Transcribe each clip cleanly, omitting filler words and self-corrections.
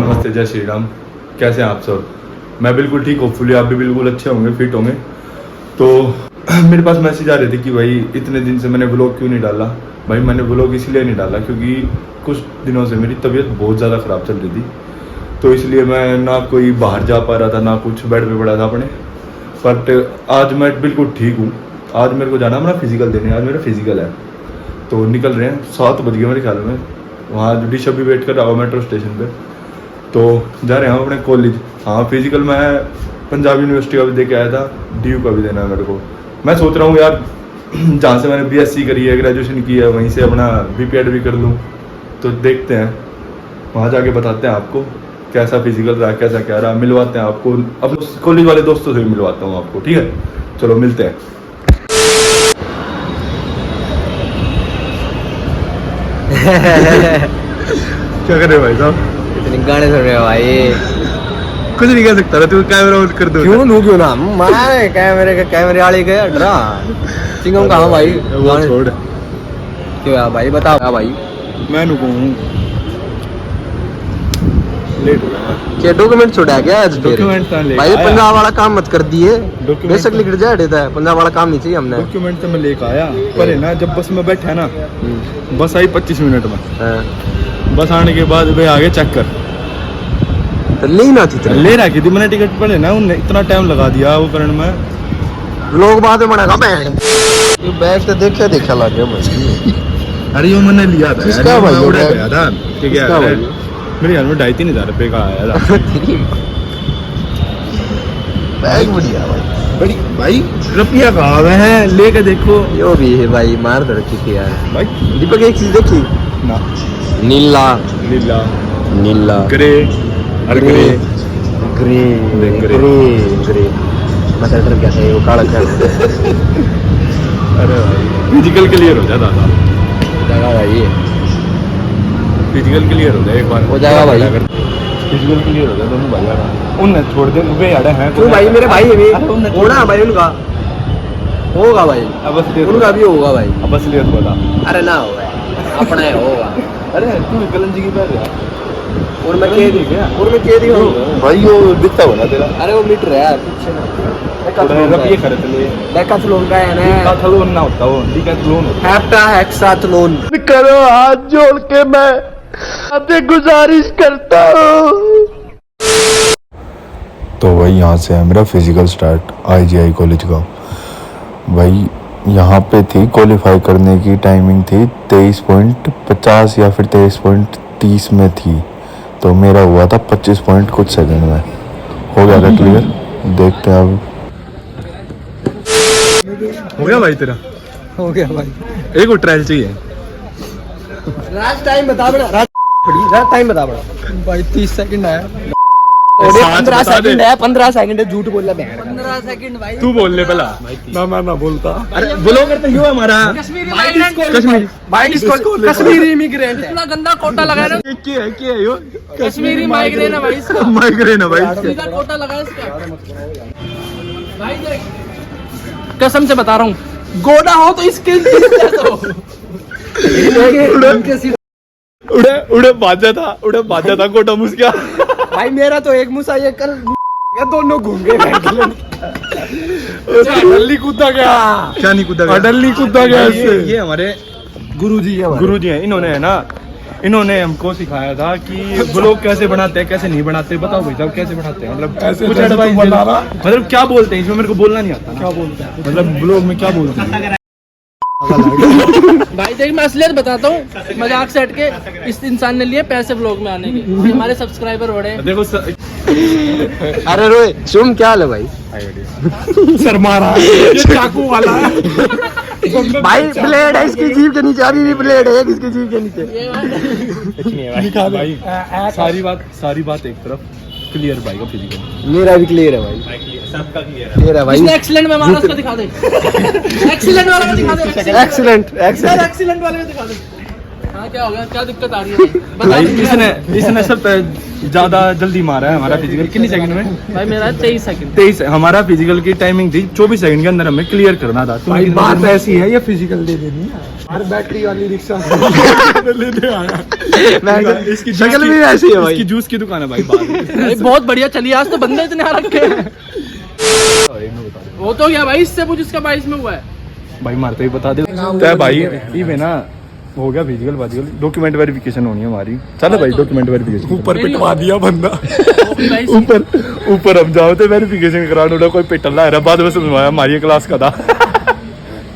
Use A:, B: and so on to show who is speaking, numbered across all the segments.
A: नमस्ते, जय श्री राम। कैसे हैं आप सब? मैं बिल्कुल ठीक, होपफुली आप भी बिल्कुल अच्छे होंगे, फिट होंगे। तो मेरे पास मैसेज आ रहे थे कि भाई इतने दिन से मैंने व्लॉग क्यों नहीं डाला। भाई मैंने व्लॉग इसलिए नहीं डाला क्योंकि कुछ दिनों से मेरी तबीयत बहुत ज़्यादा ख़राब चल रही थी, तो इसलिए मैं ना कोई बाहर जा पा रहा था, ना कुछ, बेड पे पड़ा था अपने। बट आज मैं बिल्कुल ठीक हूँ। आज मेरे को जाना मेरा फिजिकल देने, आज मेरा फिजिकल है, तो निकल रहे हैं। 7 बज गए मेरे ख्याल में। वहाँ ऋषभ भी वेट कर रहा होगा मेट्रो स्टेशन पे, तो जा रहे हैं हम अपने कॉलेज। हाँ, फिजिकल मैं पंजाब यूनिवर्सिटी का भी दे के आया था, DU का भी देना है मेरे को। मैं सोच रहा हूँ यार, जहाँ से मैंने BSc करी है, ग्रेजुएशन की है, वहीं से अपना BPEd भी कर लूँ। तो देखते हैं, वहाँ जाके बताते हैं आपको कैसा फिजिकल रहा, कैसा क्या रहा, मिलवाते हैं आपको। अब कॉलेज वाले दोस्तों से भी मिलवाता हूँ आपको, ठीक है? चलो मिलते हैं। क्या कर रहे हो भाई साहब?
B: इतने गाने सुन रहे हो भाई?
A: कुछ नहीं कह सकता, तू कैमरा ऑन कर दो।
B: क्यों ना मैं कैमरे वाले के डरा चिंगम कहाँ भाई?
A: वो छोड़,
B: क्यों भाई बताओ भाई।
A: मैं नु कहूँ लेट हो गया।
B: क्या डॉक्यूमेंट छोड़ा क्या आज?
A: डॉक्यूमेंट
B: भाई पंजाब वाला काम मत कर दिए, बेशक लिख जाए देता है। पंजाब वाला काम नहीं चाहिए हमने।
A: डॉक्यूमेंट तो मैं लेकर आया, पर है ना, जब बस में बैठा ना, बस आई 25 मिनट में। बस आने के बाद भाई आगे चेक कर,
B: तो लेना थी,
A: ले रखी थी मैंने टिकट पर, है ना, उन्हें इतना टाइम लगा दिया वो करने में।
B: लोग बाद में बनेगा बैग तो देखा लगे भाई।
A: अरे वो मैंने लिया था,
B: किसका भाई?
A: उड़ा गया था, ठीक है? मेरे ख्याल में 2,500 रुपये का आया था।
B: बैग बढ़िया भाई,
A: बड़ी भाई रुपया कहाँ हुए हैं, लेके देखो।
B: यो भी है भाई, मार दो रखी थी यार
A: भाई।
B: दीपक एक चीज देखी
A: ना,
B: नीला
A: नीला
B: नीला
A: grey
B: grey grey grey grey मतलब क्या है वो काला काला।
A: अरे भाई फिजिकल क्लियर हो जाता था,
B: जगह भाई,
A: फिजिकल क्लियर हो जाए एक बार
B: हो जाएगा भाई।
A: फिजिकल क्लियर हो जाए दोनों भाई यार। उन्हें छोड़ दे, वे यार हैं
B: क्यों भाई? मेरे भाई है होना भाई, उनका होगा भाई,
A: अब असलियत
B: उनका भी होगा भाई।
A: अब असलियत बता।
B: अरे ना होगा, अपना है होगा।
A: अरे तू कलंजी की पैर यार,
B: और मैं कह दी हूँ
A: भाई वो दिखता हो ना तेरा।
B: अरे वो मीटर है यार पीछे ना,
A: रुपये खर्च ले,
B: डेकाथलॉन का है ना,
A: डेकाथलॉन ना होता, वो डेकाथलॉन होता।
B: हेप्टा हेक्साथलॉन।
A: करो हाथ जोड़ के मैं आपसे गुजारिश करता हूँ। तो भाई यहाँ से है मेरा फिजिकल स्टार्ट IGI कॉलेज का। भाई यहाँ पे थी क्वालिफाई करने की टाइमिंग थी 23.50 या फिर 23.30 में थी, तो मेरा हुआ था 25 पॉइंट कुछ सेकंड में। हो गया था क्लियर, देखते हैं अब। हो गया भाई तेरा?
B: हो गया भाई।
A: एक और ट्रायल चाहिए।
B: रात टाइम बता बड़ा, रात टाइम बता बड़ा भाई। 30 सेकंड है, 15 सेकंड है, 15 सेकंड है। झूठ बोल रहा है, 15 सेकंड भाई।
A: तू बोल ले पहला ना, मैं ना बोलता। अरे ब्लॉगर तो क्यों हमारा
B: कश्मीरी इमिग्रेंट है।
C: इतना गंदा कोटा लगाया ना,
A: क्या है यो?
C: कश्मीरी माइग्रेन है भाई इसका।
A: माइग्रेन है भाई।
C: सीधा कोटा लगाया इसका भाई। देख कसम से बता रहा हूँ, गोड़ा हो तो इसके
A: उड़े बाजा था कोटा मुस्किया।
B: भाई मेरा तो एक मुसा ये कल ये दोनों घूम गए।
A: डल्ली कूदा गया, क्या नहीं कूदा गया? डल्ली कूदा गया इससे। ये हमारे गुरुजी हैं, इन्होंने है ना, इन्होंने हमको सिखाया था कि ब्लॉग कैसे बनाते हैं, कैसे नहीं बनाते। बताओ भाई साहब कैसे बनाते हैं, मतलब कुछ एडवाइस बनाना, मतलब क्या बोलते हैं इसमें, मेरे को बोलना नहीं आता। क्या बोलते हैं मतलब ब्लॉग में क्या बोलते हैं?
C: भाई देख मैं असलियत बताता हूँ, मजाक से हटके इस इंसान ने लिए पैसे व्लॉग में आने के, हमारे सब्सक्राइबर बढ़े।
A: देखो
B: अरे रोए सुन, क्या हाल है भाई?
A: सर मारा चाकू वाला
B: भाई ब्लेड है इसकी जीभ के नीचे, अभी भी ब्लेड है इसकी जीभ के नीचे।
A: भाई सारी बात एक तरफ, क्लियर भाई का फिजिकल।
B: मेरा भी क्लियर है भाई,
A: सबका क्लियर है।
B: मेरा भाई
C: इसने एक्सीलेंट में मारा, उसको दिखा दे। एक्सीलेंट वाला को दिखा दे,
B: एक्सीलेंट
C: एक्सीलेंट वाले को दिखा दे। हाँ क्या हो गया, क्या दिक्कत आ रही है बता
A: भाई
C: दो।
A: इसने सब ज्यादा जल्दी मारा है हमारा फिजिकल। कितनी सेकंड में?
C: भाई मेरा 23 सेकंड।
A: 23। हमारा फिजिकल की टाइमिंग थी 24 सेकंड के अंदर हमें क्लियर करना था।
B: भाई बात ऐसी है, ये फिजिकल दे देनी है। हर बैटरी वाली रिक्शा
A: लेने आया। इसकी
B: शक्ल भी ऐसी है भाई।
A: इसकी जूस की दुकान है भाई बाहर।
C: भाई बहुत बढ़िया चली, आज तो बंदे इतने आ रखे हैं। वो तो क्या भाई, इससे पूछ इसका 22 में हुआ है।
A: भाई मारते ही बता दे तो भाई ये ना हो गया फिजिकल डॉक्यूमेंट वेरिफिकेशन होनी है हमारी। चलो भाई डॉक्यूमेंट वेरिफिकेशन ऊपर पिटवा दिया बंदा। ऊपर हम जाओ तो वेरिफिकेशन कराने कोई पिटल ला रहा। बाद में समझाया हमारी क्लास का था।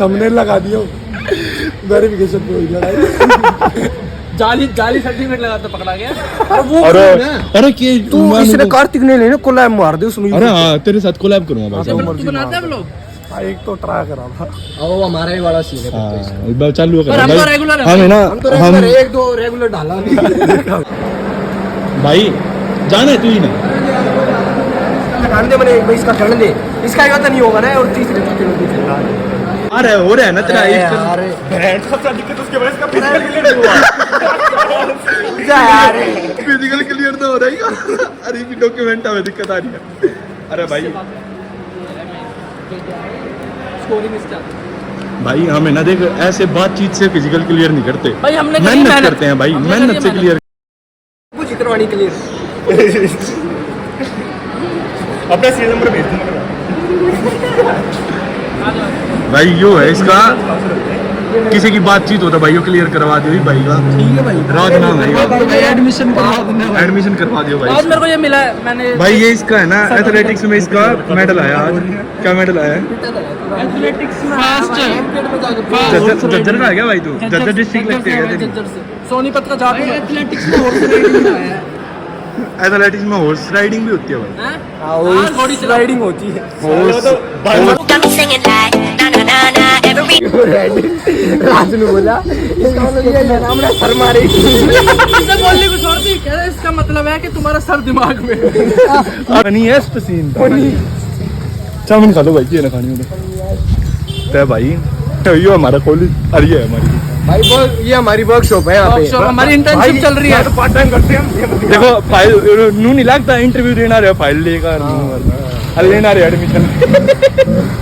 B: थंबनेल लगा दियो वेरिफिकेशन पे हो गया।
C: जाली सर्टिफिकेट लगा तो पकड़ा गया।
A: अरे
B: तू इसने कार्तिक ने लेना कोलैब मार दे उसमें।
A: अरे हाँ तेरे साथ कोलैब करूंगा भाई।
C: तू बनाता है व्लॉग?
B: एक तो ट्राई करा था। अब हमारा ही वाला सीन है।
A: चालू
C: पर हम तो रेगुलर
A: हम है ना
B: हम तो रेगुलर एक दो रेगुलर डाला
A: भाई जाना है तू ही ना।
B: लगाने दे मैंने एक भाई इसका टर्न दे। इसका एक तो नहीं होगा ना। और तीसरे चौथे में चल रहा है।
A: अरे हो रहा है ना तेरा
B: अरे
A: सबसे दिक्कत उसके बाद इसका फिजिकल क्लियर नहीं हुआ।
B: यार
A: फिजिकल क्लियर तो हो रहा है। अरे की डॉक्यूमेंट में दिक्कत आ रही है। अरे भाई भाई हमें ना देख ऐसे बातचीत से फिजिकल क्लियर नहीं करते
C: भाई हमने
A: मेहनत करते हैं भाई। मेहनत से क्लियर
B: कुछ करवानी क्लियर।
A: अपना सीरियल नंबर भेज दूंगा भाई। यो है इसका किसी की बातचीत होता भाई क्लियर करवा दियो भाई का। ठीक है भाई राज नाम है।
B: एडमिशन करवा देना।
A: एडमिशन करवा दियो भाई।
C: आज मेरे को ये मिला है, मैंने
A: भाई ये इसका है ना एथलेटिक्स में इसका मेडल आया आज। क्या मेडल आया है?
C: एथलेटिक्स में फर्स्ट
A: जज्जर का आ गया भाई। तू जज्जर डिस्ट्रिक्ट लगती है क्या तेरी?
C: सोनीपत का जादू है। एथलेटिक्स में हॉर्स राइडिंग में आया है।
A: एथलेटिक्स में हॉर्स राइडिंग भी होती है भाई।
C: हाँ, घोड़ी चला-
B: राइडिंग होती है।
D: Got me singing like na na na na every
B: राज ने बोला इसका मतलब ये है ना हमरा सर मारे।
C: इसे बोलने को छोड़ दी। कह रहे इसका मतलब है कि तुम्हारा सर दिमाग में।
A: नहीं है इस सीन चाउमीन खा लो भाई। ये ना खानी हो तो भाई तो ये हमारा कॉलेज। अरे ये हमारी
B: भाई वो ये हमारी वर्कशॉप है यहाँ पे।
C: वर्कशॉप हमारी इंटर्नशिप चल रही है।
B: पार्ट टाइम करते हैं हम।
A: देखो फाइल नू नहीं लगता इंटरव्यू देना रहे फाइल लेकर लेना रहे एडमिशन।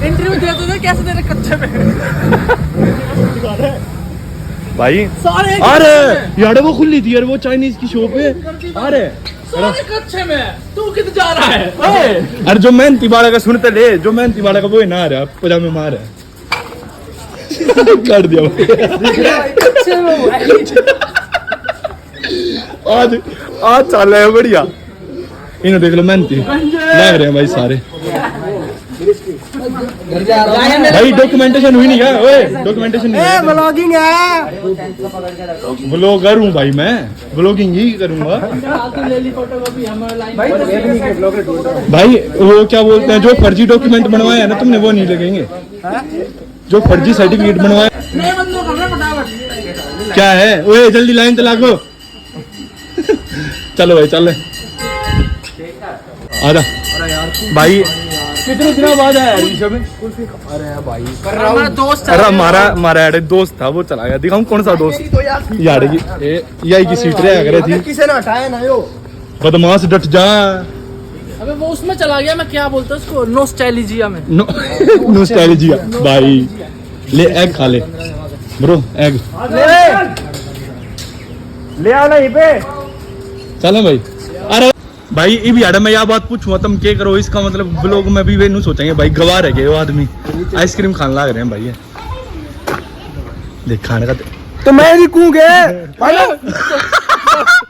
C: इंटरव्यू देते थे कैसे देने कच्चे में
A: भाई।
C: सारे
A: अरे यार वो खुली थी यार वो चाइनीज की शॉप है। अरे
C: सारे कच्चे में तू किधर जा रहा है?
A: अरे जो मेहनती वाला का सुनते ले। जो मेहनती वाला का वो ही ना आ रहा पजामे मार है। कर दिया भाई।
C: कच्चे में
A: आज आज चाल है बढ़िया। इन्हें देख लो मेहनती लग रहे हैं भाई सारे। भाई डॉक्यूमेंटेशन हुई नहीं क्या? ओए डॉक्यूमेंटेशन नहीं।
B: व्लॉगिंग है।
A: ब्लॉगर हूँ भाई मैं। ब्लॉगिंग ही करूंगा
C: ले ली फोटोकॉपी हमारे लाइन
A: भाई। वो क्या बोलते हैं जो फर्जी डॉक्यूमेंट बनवाए हैं ना तुमने वो नहीं लगेंगे। जो फर्जी सर्टिफिकेट बनवाए
C: नए बंदों को ना फटाफट।
A: क्या है? ओए जल्दी लाइन तो लागो। चलो भाई चल आजा भाई। कितने दिनों बाद आया ऋषभ?
C: हमारा दोस्त
A: अरे हमारा यार दोस्त था वो चला गया। दिखाऊं कौन सा दोस्त यार यही की सीट रहा करे थी।
B: किसे ना हटाया ना यो।
A: बदमाश डट जा।
C: अबे वो उसमें चला गया। मैं क्या बोलता हूँ उसको, नोस्टैल्जिया में।
A: नॉस्टैल्जिया भाई। ले एग खा ले ब्रो एग
B: ले आओ ना पे।
A: चलो भाई। अरे भाई ये भी यार मैं यह बात पूछूंगा तुम क्या करो। इसका मतलब ब्लॉग में भी वे नहीं सोचेंगे भाई गवार है वो आदमी आइसक्रीम खाने लग रहे हैं भाई। देख खाने का
B: तो मैं भी कूं गए।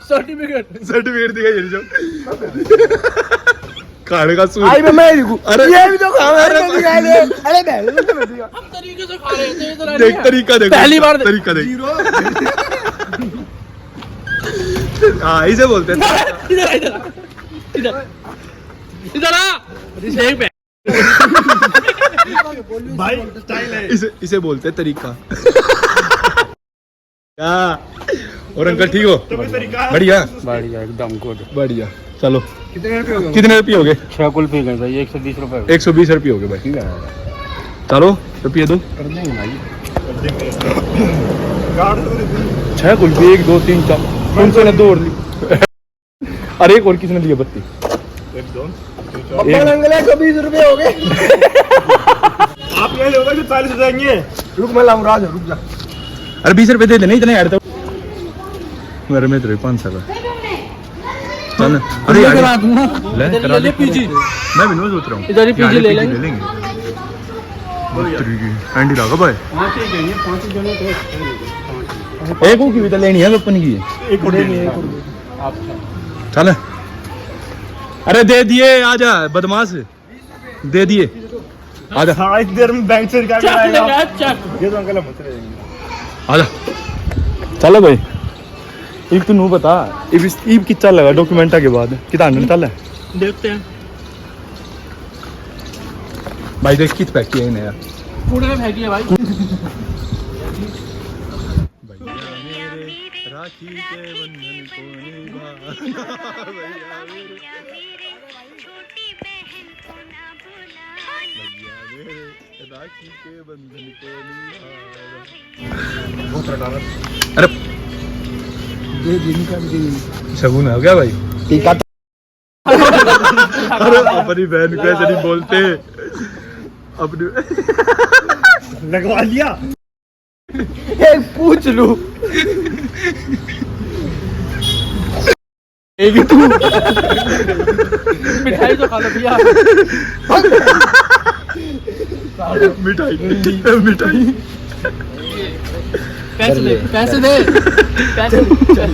C: सर्टिफिकेट
A: दिखाई जो खाने का सूट।
B: आई मैं भी कूं।
A: अरे
B: ये भी तो खा रहे हैं दिखा दे। अरे बहन
C: हम तरीके से खा रहे थे। इधर
A: देख तरीका देख
C: पहली बार
A: तरीका देख। हाँ इसे बोलते हैं।
C: इधर इधर इधर आ देख बे।
A: भाई स्टाइल है। इसे बोलते हैं तरीका। क्या और अंकल ठीक हो? बढ़िया
E: बढ़िया एकदम गुड।
A: बढ़िया। चलो कितने रुपये हो गए?
E: 6 कुल्फी गए भाई 120 रुपए।
A: 120 रुपये हो गए भाई। चलो रुपये दो।
E: कर देंगे भाई।
A: 6 कुल्फी 1 2 3 4 उनसे ने 2 और ली अरे एक और किसने लिया बत्ती
B: अब्बा अंगले को 20 रुपए हो गए
F: आप ये लोगे कि 40 हो जाएंगे।
B: रुक मैं लाऊं राज रुक जा
A: अरे 20 रुपए दे देने इतने यार तो मेरे में तो 500 का चल अरे यार
C: करा दूंगा
A: ले करा ले
C: पीजी
A: मैं भी नहीं सोच रहा हूँ
C: इधर ही पीजी ले लेंगे
A: एंडी लगा भाई
F: हाँ ठीक है, ये 5 जने तो
A: एक की भी तो लेनी है अपन की
F: एक और देंगे।
A: चल अरे दे दिए आजा बदमाश दे दिए आजा
F: हाँ इस देर में बैंक से निकाल के
C: चक
F: लाएगा।
C: लेगा चक
F: ये तो अंकल हम मत रहेंगे।
A: आजा चलो भाई एक तू नू बता ईब की चल लगा डॉक्यूमेंटा के बाद कितना चल है
C: देखते हैं
A: भाई देख कित पैक किया इन्हें यार
C: कूड़े में फेंकी है भाई
A: राखी के बंधन को राखी के बंधन को अरे शगुन हो गया भाई
B: टीका
A: अरे अपनी बहन को ऐसे नहीं बोलते अपनी
F: लगवा लिया।
B: एक पूछ लू
A: एक ही तू
C: मिठाई तो खा लो भैया
A: मिठाई मिठाई
C: पैसे दे पैसे दे पैसे चल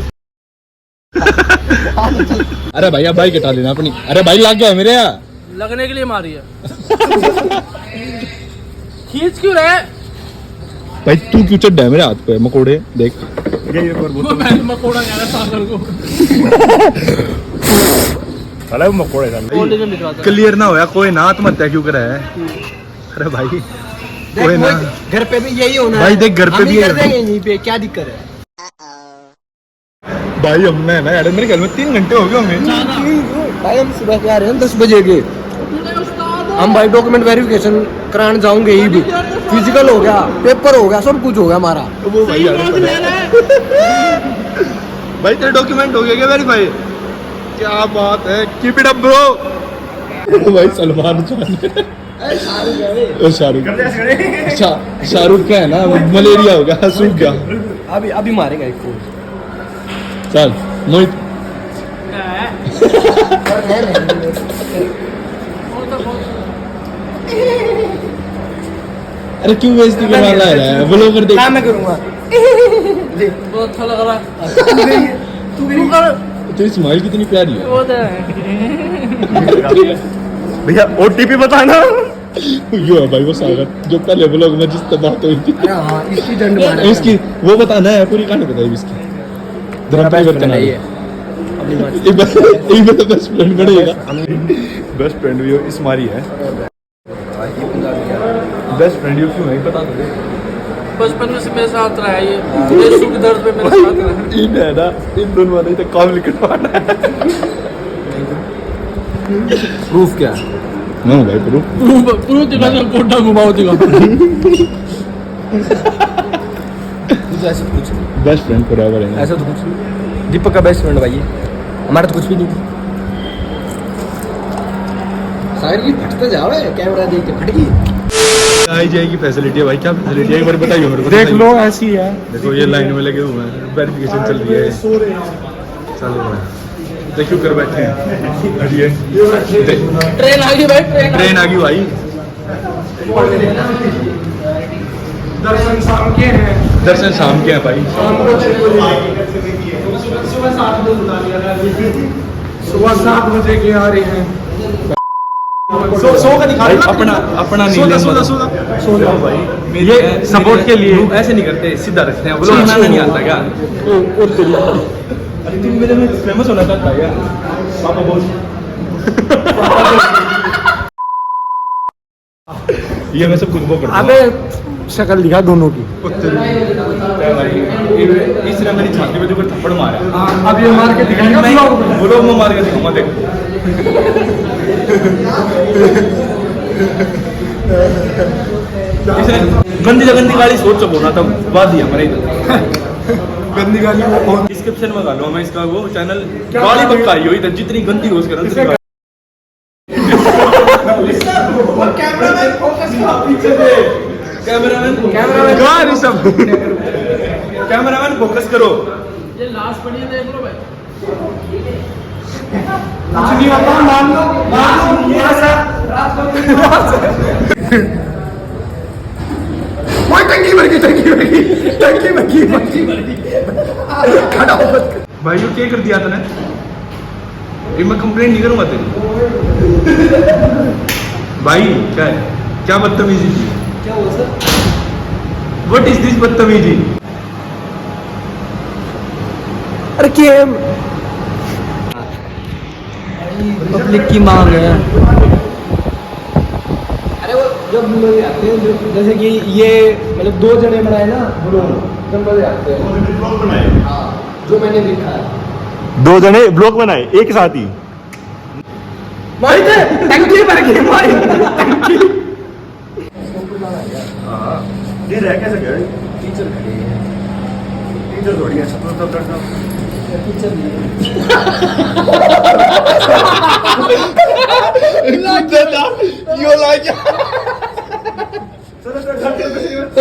A: अरे भाई अब भाई कटा लेना अपनी अरे भाई लग गया मेरे यहाँ
C: लगने के लिए मारी है खींच क्यों रहे
A: भाई तू क्यों चढ़ है मेरे हाथ पे मकोड़े देख
F: ये एक और
C: वो मैं मकोड़ा कह रहा सागर को
F: साला वो मकोड़े डाल
C: वो लेकिन दिखवाता
A: क्लियर ना होया कोई ना आत्महत्या क्यों करे है अरे भाई कोई ना
B: घर पे भी यही होना
A: भाई
B: है।
A: देख घर पे
B: हम
A: भी
B: ही कर
A: है।
B: देंगे यहीं पे क्या दिक्कत है
A: भाई हमने ना यार मेरे घर में 3 घंटे हो गए होंगे
B: भाई हम सुबह के आ रहे हैं 10 बजे के हम भाई डॉक्यूमेंट वेरिफिकेशन कराने जाऊंगे ही भी फिजिकल हो गया पेपर हो गया सब कुछ हो गया हमारा
A: वो भाई यार भाई तेरे डॉक्यूमेंट हो गए क्या वेरीफाई क्या बात है कीप इट अप ब्रो भाई सलमान खान शाहरुख शाहरुख का है ना मलेरिया हो गया सूख गया
B: अभी अभी मारेगा एक फोन
A: चल मोहित अरे क्यों बेइज्जती करवा रहा है ब्लॉगर देख
B: क्या मैं करूंगा
C: बहुत अच्छा लग रहा तू कर
A: तेरी स्माइल कितनी प्यारी है
C: वो तो है
F: भैया OTP बताना।
A: यो है भाई वो सागर जो पहले ब्लॉग में जिससे बात हुई थी
B: अरे हाँ इसकी डंड मारे
A: इसकी वो बताना है पूरी कहानी बताइए इसकी
B: मेरा
A: धर्म
B: best friend है ये अपनी बात
A: एक बार तो बेस्ट फ्रेंड बढ़ेगा बेस्ट फ्रेंड भी इसमारी है बेस्ट फ्रेंड यू क्यों है बता दो
C: बचपन में से मेरे साथ रहा है ये सुख दर्द में मेरे साथ रहा है
A: इन है ना इन दोनों वाले तो काम लिखवाना है
B: प्रूफ क्या
A: ना भाई प्रूफ
C: पूरा दिखा दो कोटा घुमाओ दिखा
B: कुछ ऐसे कुछ
A: बेस्ट फ्रेंड फॉरएवर है
B: ऐसा तो कुछ नहीं दीपक का बेस्ट फ्रेंड भाई हमारा तो कुछ भी नहीं सागर की फटते जाओ कैमरा देख के फट गई
A: आई जाएगी फैसिलिटी है भाई क्या फैसिलिटी है एक बार बताइए मेरे को
F: देख लो ऐसी है।
A: देखो ये लाइन में लगे हुए हैं वेरिफिकेशन चल रही है चल रहा है देखियो कर बैठे हैं हटिए
C: ट्रेन आ गई भाई
A: ट्रेन आ गई भाई
F: दर्शन शाम के हैं।
A: दर्शन शाम के हैं भाई
F: सुबह 7 बजे के आ रहे हैं।
A: सो का दिखा अपना अपना नहीं सो जाओ भाई ये सपोर्ट के लिए ऐसे नहीं करते सीधा रखते हैं वो लोग बनाना नहीं आता क्या अरे 3 बजे में फेमस होना चाहता है यार पापा बोल ये मैं सब कुछ वो करता हूं
F: अबे शक्ल दिखा दोनों की।
A: भाई इसने मेरी छाती पे जो थप्पड़ मारा
F: अब ये मार के दिखाएगा
A: वो लोग मैं मार के दिखाऊंगा देख इसने गंदी गंदी गाड़ी सोच बोलना तब बात दिया हमारे इधर गंदी गाली वो डिस्क्रिप्शन में डालो मैं इसका वो चैनल गाली पक्का आई हुई था जितनी गंदी हो उसके अंदर कैमरामैन फोकस करो।
C: ये लास्ट पड़ी है देख लो भाई।
A: भाई ये क्या कर दिया तूने? ये मैं कंप्लेंट नहीं करूंगा तेरी। भाई क्या है? क्या बदतमीजी थी?
B: क्या हुआ सर?
A: What is this बदतमीजी?
B: अरे क्या पब्लिक की मांग है। अरे वो जब लोग आते हैं जैसे कि ये मतलब 2 जने बनाए ना ब्लॉग जब मजे आते हैं। हाँ जो मैंने लिखा है
F: 2 जने ब्लॉग बनाए एक साथ ही।
B: भाई टंकी भर गई भाई टंकी।
F: ये रह कैसे गए?
B: टीचर खड़े हैं।
F: टीचर थोड़ी है सब
B: टीचर नहीं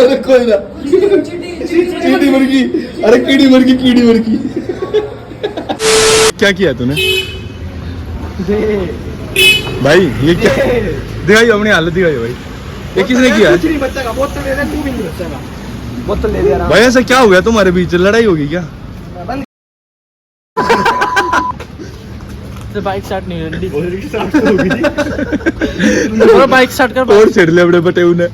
A: अरे कोई ना चीटी मुर्गी। अरे कीड़ी मुर्गी क्या किया तूने भाई? ये क्या दिखाई अपनी हालत दिखाई भाई। ये किसने किया है?
B: कुछ नहीं बच्चा का बोतल ले रहा तू भी नहीं बच्चा का बोतल ले लिया
A: भाई ऐसा क्या हो गया तुम्हारे बीच? लड़ाई होगी क्या?
C: तो बाइक स्टार्ट नहीं हो रही।
F: और
C: बाइक स्टार्ट कर।
A: और छेड़ ले अपने बटे उन्हें।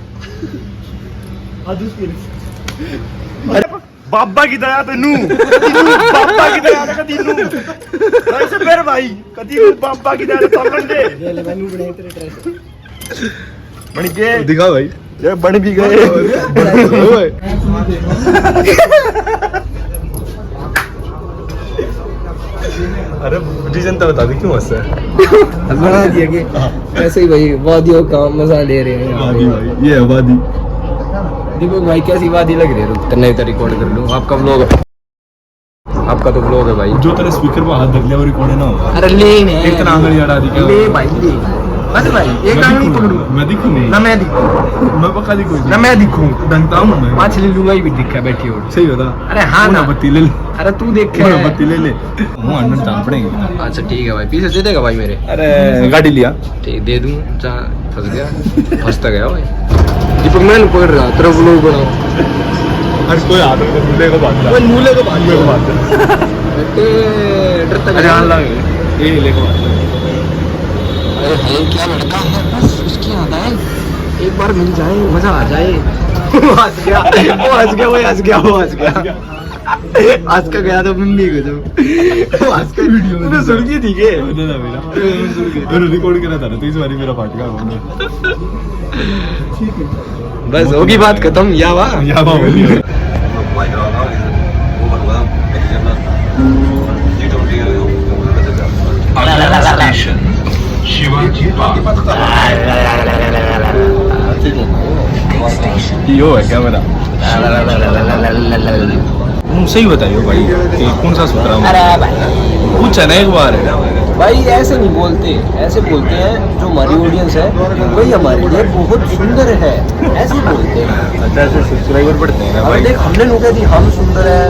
F: बाबा की दया तेनू बाबा की दया कदी नू ऐसे फिर भाई कदी नू बाबा की दया तमन दे
B: ये ले मैंने बनाए तेरे ड्रेस
F: बन गए
A: दिखा भाई
F: ये बन भी गए।
A: ओए अरे रीजन तो बता दे क्यों हंस रहा है?
B: बना दिया कि ऐसे ही भाई वादियों का मजा ले रहे हैं यहाँ
A: वादी
B: पे।
A: भाई ये है वादी।
B: देखो भाई कैसी वादी लग रही है। रुक नहीं तो रिकॉर्ड कर लूँ आपका व्लॉग। आपका तो व्लॉग है भाई।
A: जो तेरे स्पीकर पे हाथ रख लिया वो रिकॉर्ड है ना होगा।
B: अरे ले नहीं
A: इतना आंगली अड़ा दी क्या?
B: ले भाई ले बस भाई एक आंगली पकड़ू
A: मैं दिखूं नहीं
B: ना मैं दिखूं
A: मैं पक्का दिखूं
B: ना मैं दिखूं
A: डंगता हूं मैं।
B: 5 ले लूंगा ही भी दिखा बैठी हो।
A: सही बता।
B: अरे हाँ
A: ना
B: ना
A: बत्ती ले ले।
B: अरे तू देख
A: वो बत्ती ले ले मुंह अंदर चाल पड़ेंगे।
B: अच्छा ठीक है भाई पीछे से देगा भाई मेरे।
A: अरे गाड़ी लिया
B: ठीक दे दूं जहाँ फंस गया फंसता गया भाई। दीपक मैं पकड़ रहा तेरा व्लॉग बनाओ।
A: अरे कोई हाथ में मुंह को बात कर मुंह को बात कर
B: डरता
A: अरे हां लग ये ले को
B: अरे भाई क्या लड़का है बस उसकी याद आए एक बार मिल जाए मजा आ जाए। वो हंस गया आज का गया तो मम्मी को जब आज का वीडियो में सुर्खी थी के
A: ना मेरा मैंने रिकॉर्ड करा था ना तो इस बार मेरा फाट गया
B: बस होगी बात खत्म या वाह
A: या बाबू यो है क्या मेरा? सही बताइयो भाई कि कौन सा सुथरा पूछा ना एक बार
B: भाई ऐसे नहीं बोलते ऐसे बोलते हैं जो हमारी ऑडियंस है वही हमारे लिए बहुत सुंदर है ऐसे बोलते हैं।
A: अच्छा ऐसे सब्सक्राइबर बढ़ते हैं ना
B: अब
A: भाई।
B: देख हमने लोग कह दी हम सुंदर है